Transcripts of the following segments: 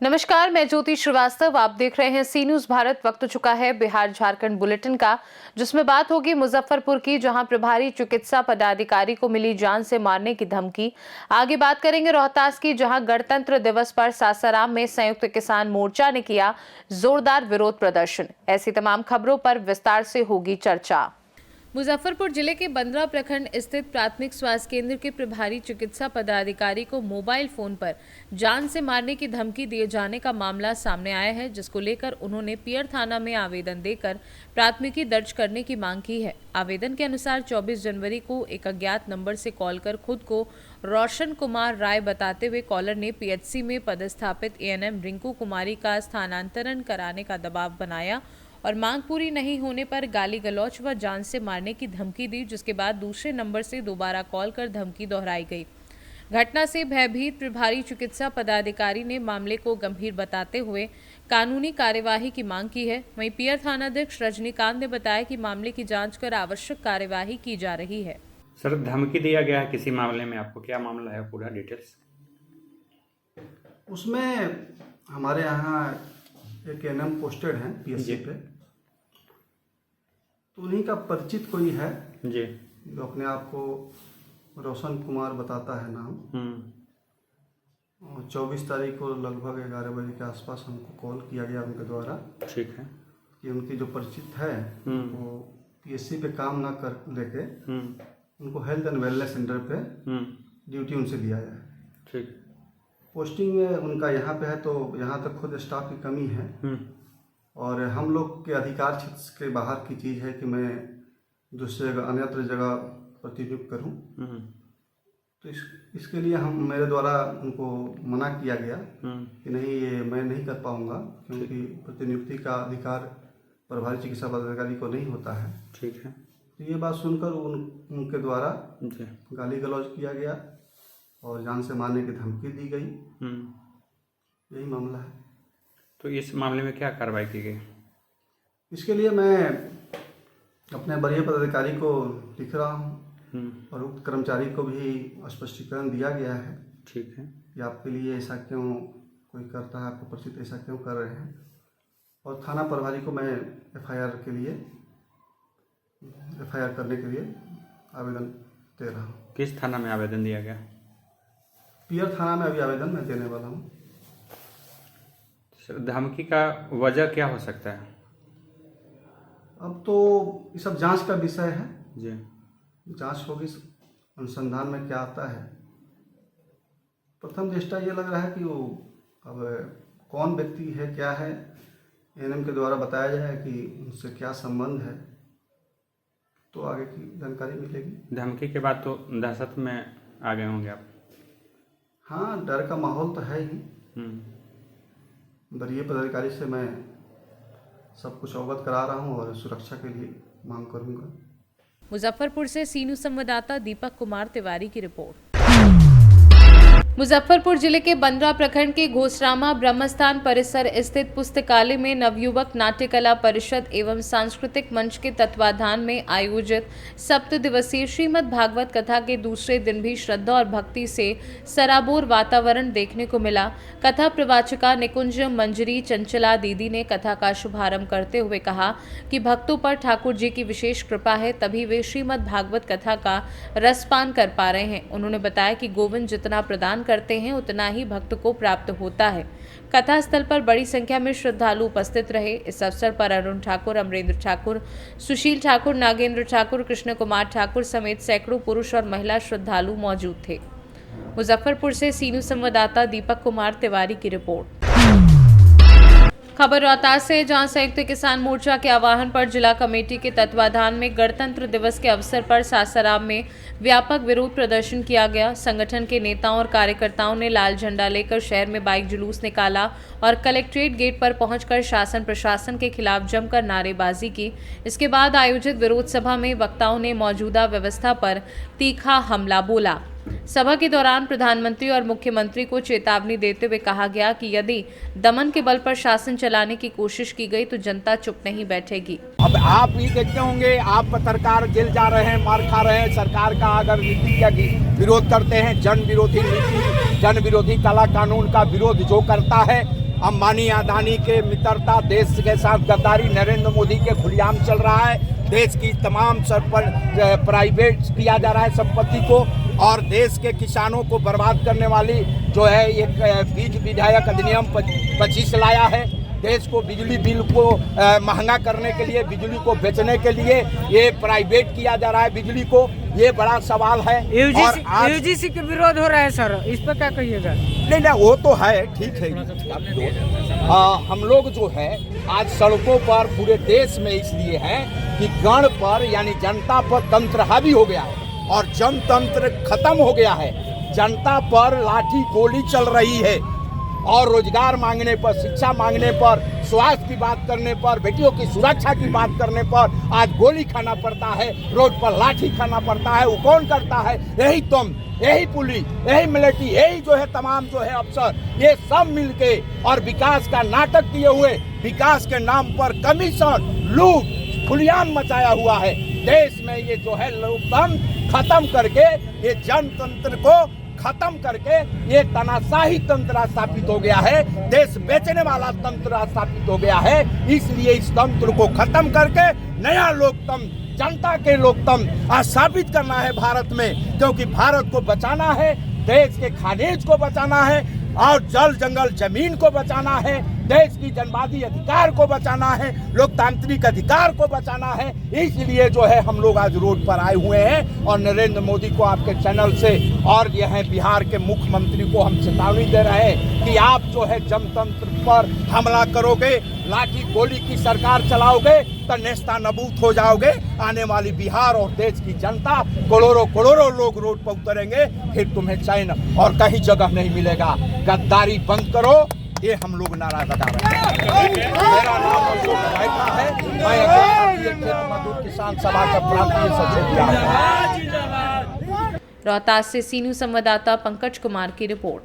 नमस्कार, मैं ज्योति श्रीवास्तव। आप देख रहे हैं सी न्यूज भारत। वक्त चुका है बिहार झारखंड बुलेटिन का, जिसमें बात होगी मुजफ्फरपुर की, जहां प्रभारी चिकित्सा पदाधिकारी को मिली जान से मारने की धमकी। आगे बात करेंगे रोहतास की, जहां गणतंत्र दिवस पर सासाराम में संयुक्त किसान मोर्चा ने किया जोरदार विरोध प्रदर्शन। ऐसी तमाम खबरों पर विस्तार से होगी चर्चा। मुजफ्फरपुर जिले के बंदरा प्रखंड स्थित प्राथमिक स्वास्थ्य केंद्र के प्रभारी चिकित्सा पदाधिकारी को मोबाइल फोन पर जान से मारने की धमकी दिए जाने का मामला सामने आया है, जिसको लेकर उन्होंने पियर थाना में आवेदन देकर प्राथमिकी दर्ज करने की मांग की है। आवेदन के अनुसार 24 जनवरी को एक अज्ञात नंबर से कॉल कर खुद को रोशन कुमार राय बताते हुए कॉलर ने पीएचसी में पदस्थापित एएनएम रिंकू कुमारी का स्थानांतरण कराने का दबाव बनाया और मांग पूरी नहीं होने पर गाली गलौच व जान से मारने की धमकी दी, जिसके बाद दूसरे नंबर से दोबारा कॉल कर धमकी दोहराई गई। घटना से भयभीत प्रभारी चिकित्सा पदाधिकारी ने मामले को गंभीर बताते हुए कानूनी कार्यवाही की मांग की है। वहीं पियर थानाध्यक्ष रजनीकांत ने बताया कि मामले की जांच कर आवश्यक कार्यवाही की जा रही है। सर, धमकी दिया गया है किसी मामले में, आपको क्या मामला है, पूरा डिटेल्स? उसमें हमारे यहाँ एक एएनएम पोस्टेड है पीएससी पे, तो उन्हीं का परिचित कोई है जी, जो अपने आप को रोशन कुमार बताता है नाम। 24 तारीख को लगभग 11 बजे के आसपास हमको कॉल किया गया उनके द्वारा। ठीक है। कि उनकी जो परिचित है वो पीएससी पे काम ना कर लेके उनको हेल्थ एंड वेलनेस सेंटर पे ड्यूटी उनसे दिया है। ठीक। पोस्टिंग उनका यहाँ पे है, तो यहाँ तक खुद स्टाफ की कमी है और हम लोग के अधिकार क्षेत्र के बाहर की चीज़ है कि मैं दूसरी जगह अन्यत्र जगह प्रतिनियुक्त करूँ। तो इसके लिए मेरे द्वारा उनको मना किया गया कि नहीं, ये मैं नहीं कर पाऊँगा, क्योंकि प्रतिनियुक्ति का अधिकार प्रभारी चिकित्सा पदाधिकारी को नहीं होता है। ठीक है। तो ये बात सुनकर उनके द्वारा गाली गलौज किया गया और जान से मारने की धमकी दी गई। यही मामला है। तो इस मामले में क्या कार्रवाई की गई? इसके लिए मैं अपने वरीय पदाधिकारी को लिख रहा हूँ और उक्त कर्मचारी को भी स्पष्टीकरण दिया गया है। ठीक है। कि आपके लिए ऐसा क्यों कोई करता है, आपको परिचित ऐसा क्यों कर रहे हैं, और थाना प्रभारी को मैं एफआईआर करने के लिए आवेदन दे रहा हूँ। किस थाना में आवेदन दिया गया? पियर थाना में अभी आवेदन मैं देने वाला हूँ। धमकी का वजह क्या हो सकता है? अब तो ये सब जांच का विषय है जी, जांच होगी, अनुसंधान में क्या आता है। प्रथम दृष्टया ये लग रहा है कि वो अब कौन व्यक्ति है, क्या है, एएनएम के द्वारा बताया जाए कि उनसे क्या संबंध है, तो आगे की जानकारी मिलेगी। धमकी के बाद तो दहशत में आ गए होंगे आप? हाँ, डर का माहौल तो है ही। वरीय पदाधिकारी से मैं सब कुछ अवगत करा रहा हूँ और सुरक्षा के लिए मांग करूँगा। मुजफ्फरपुर से सी न्यूज संवाददाता दीपक कुमार तिवारी की रिपोर्ट। मुजफ्फरपुर जिले के बंदरा प्रखंड के घोसरामा ब्रह्मस्थान परिसर स्थित पुस्तकालय में नवयुवक नाट्य कला परिषद एवं सांस्कृतिक मंच के तत्वाधान में आयोजित 7 दिवसीय श्रीमद् भागवत कथा के दूसरे दिन भी श्रद्धा और भक्ति से सराबोर वातावरण देखने को मिला। कथा प्रवाचिका निकुंज मंजरी चंचला दीदी ने कथा का शुभारंभ करते हुए कहा कि भक्तों पर ठाकुर जी की विशेष कृपा है, तभी वे श्रीमद् भागवत कथा का रसपान कर पा रहे हैं। उन्होंने बताया कि गोविंद जितना प्रदान करते हैं उतना ही भक्त को प्राप्त होता है। कथा स्थल पर बड़ी संख्या में श्रद्धालु उपस्थित रहे। इस अवसर पर अरुण ठाकुर, अमरेंद्र ठाकुर, सुशील ठाकुर, नागेंद्र ठाकुर, कृष्ण कुमार ठाकुर समेत सैकड़ों पुरुष और महिला श्रद्धालु मौजूद थे। मुजफ्फरपुर से सी न्यूज संवाददाता दीपक कुमार तिवारी की रिपोर्ट। खबर रोहतास से, जहां संयुक्त किसान मोर्चा के आह्वान पर जिला कमेटी के तत्वाधान में गणतंत्र दिवस के अवसर पर सासाराम में व्यापक विरोध प्रदर्शन किया गया। संगठन के नेताओं और कार्यकर्ताओं ने लाल झंडा लेकर शहर में बाइक जुलूस निकाला और कलेक्ट्रेट गेट पर पहुंचकर शासन प्रशासन के खिलाफ जमकर नारेबाजी की। इसके बाद आयोजित विरोध सभा में वक्ताओं ने मौजूदा व्यवस्था पर तीखा हमला बोला। सभा के दौरान प्रधानमंत्री और मुख्यमंत्री को चेतावनी देते हुए कहा गया कि यदि दमन के बल पर शासन चलाने की कोशिश की गई तो जनता चुप नहीं बैठेगी। अब आप भी देखते होंगे, आप पत्रकार जेल जा रहे हैं, मार खा रहे हैं। सरकार का अगर नीति का विरोध करते हैं, जन विरोधी नीति, जन विरोधी काला कानून का विरोध जो करता है, अंबानी अदानी के मित्रता, देश के साथ गद्दारी नरेंद्र मोदी के खुलेआम चल रहा है। देश की तमाम प्राइवेट किया जा रहा है संपत्ति को, और देश के किसानों को बर्बाद करने वाली जो है एक बीज विधायक अधिनियम 25 लाया है। देश को बिजली बिल को महंगा करने के लिए, बिजली को बेचने के लिए ये प्राइवेट किया जा रहा है बिजली को। ये बड़ा सवाल है। यूजीसी के विरोध हो रहा है सर, इस पर क्या कहिएगा? नहीं, वो तो है, ठीक है। हम लोग जो है आज सड़कों पर पूरे देश में इसलिए हैं कि गण पर यानी जनता पर तंत्र हावी हो गया है और जनतंत्र खत्म हो गया है। जनता पर लाठी गोली चल रही है और रोजगार मांगने पर, शिक्षा मांगने पर, स्वास्थ्य की बात करने पर, बेटियों की सुरक्षा की बात करने पर आज गोली खाना पड़ता है, रोड पर लाठी खाना पड़ता है। वो कौन करता है? यही तुम, यही पुलिस, यही मिलिट्री, यही जो है तमाम जो है अफसर, ये सब मिलके और विकास का नाटक किए हुए, विकास के नाम पर कमीशन, लूट, खुलेआम मचाया हुआ है। देश में ये जो है लोकतंत्र खत्म करके, ये जनतंत्र को खत्म करके ये तानाशाही तंत्र स्थापित हो गया है, देश बेचने वाला तंत्र स्थापित हो गया है। इसलिए इस तंत्र को खत्म करके नया लोकतंत्र, जनता के लोकतंत्र स्थापित करना है भारत में, क्योंकि भारत को बचाना है, देश के खनिज को बचाना है और जल जंगल जमीन को बचाना है, देश की जनवादी अधिकार को बचाना है, लोकतांत्रिक अधिकार को बचाना है। इसलिए जो है हम लोग आज रोड पर आए हुए हैं और नरेंद्र मोदी को आपके चैनल से और यह है बिहार के मुख्यमंत्री को हम चेतावनी दे रहे हैं कि आप जो है जनतंत्र पर हमला करोगे, लाठी गोली की सरकार चलाओगे तो नेस्ता नबूद हो जाओगे। आने वाली बिहार और देश की जनता, करोड़ों लोग रोड पर उतरेंगे, फिर तुम्हें चैन और कहीं जगह नहीं मिलेगा। गद्दारी बंद करो, ये हम लोग नारा लगा रहे हैं। मेरा नाम अशोक रायता है, मैं भारतीय खेत मजदूर किसान सभा का प्रांतीय सचिव। रोहतास से सीनू संवाददाता पंकज कुमार की रिपोर्ट।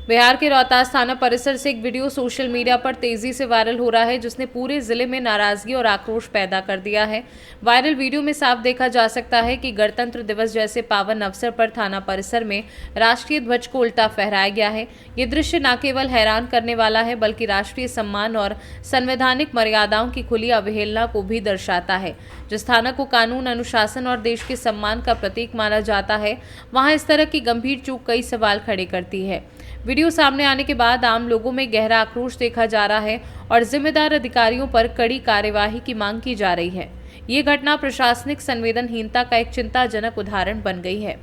बिहार के रोहतास थाना परिसर से एक वीडियो सोशल मीडिया पर तेजी से वायरल हो रहा है, जिसने पूरे जिले में नाराजगी और आक्रोश पैदा कर दिया है। वायरल वीडियो में साफ देखा जा सकता है कि गणतंत्र दिवस जैसे पावन अवसर पर थाना परिसर में राष्ट्रीय ध्वज को उल्टा फहराया गया है। ये दृश्य न केवल हैरान करने वाला है, बल्कि राष्ट्रीय सम्मान और संवैधानिक मर्यादाओं की खुली अवहेलना को भी दर्शाता है। जिस थाना को कानून, अनुशासन और देश के सम्मान का प्रतीक माना जाता है, वहाँ इस तरह की गंभीर चूक कई सवाल खड़े करती है। वीडियो सामने आने के बाद आम लोगों में गहरा आक्रोश देखा जा रहा है और जिम्मेदार अधिकारियों पर कड़ी कार्यवाही की मांग की जा रही है। ये घटना प्रशासनिक संवेदनहीनता का एक चिंताजनक उदाहरण बन गई है।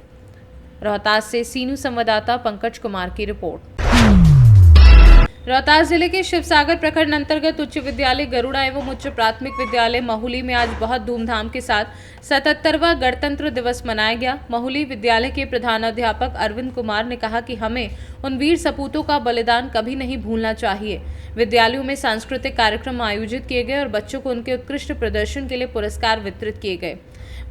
रोहतास से सीनू संवाददाता पंकज कुमार की रिपोर्ट। रोहतास जिले के शिवसागर प्रखंड अंतर्गत उच्च विद्यालय गरुड़ा एवं उच्च प्राथमिक विद्यालय महुली में आज बहुत धूमधाम के साथ 77वां गणतंत्र दिवस मनाया गया। महुली विद्यालय के प्रधानाध्यापक अरविंद कुमार ने कहा कि हमें उन वीर सपूतों का बलिदान कभी नहीं भूलना चाहिए। विद्यालयों में सांस्कृतिक कार्यक्रम आयोजित किए गए और बच्चों को उनके उत्कृष्ट प्रदर्शन के लिए पुरस्कार वितरित किए गए।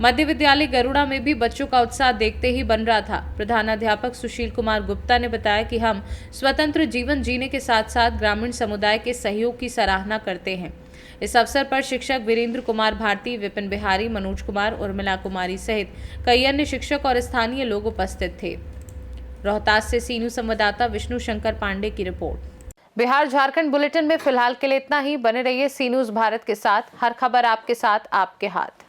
मध्य विद्यालय गरुड़ा में भी बच्चों का उत्साह देखते ही बन रहा था। प्रधानाध्यापक सुशील कुमार गुप्ता ने बताया कि हम स्वतंत्र जीवन जीने के साथ साथ ग्रामीण समुदाय के सहयोग की सराहना करते हैं। इस अवसर पर शिक्षक वीरेंद्र कुमार भारती, विपिन बिहारी, मनोज कुमार, उर्मिला कुमारी सहित कई अन्य शिक्षक और स्थानीय लोग उपस्थित थे। रोहतास से सीनू संवाददाता विष्णु शंकर पांडे की रिपोर्ट। बिहार झारखंड बुलेटिन में फिलहाल के लिए इतना ही। बने रहिए सी न्यूज़ भारत के साथ। हर खबर आपके साथ, आपके हाथ।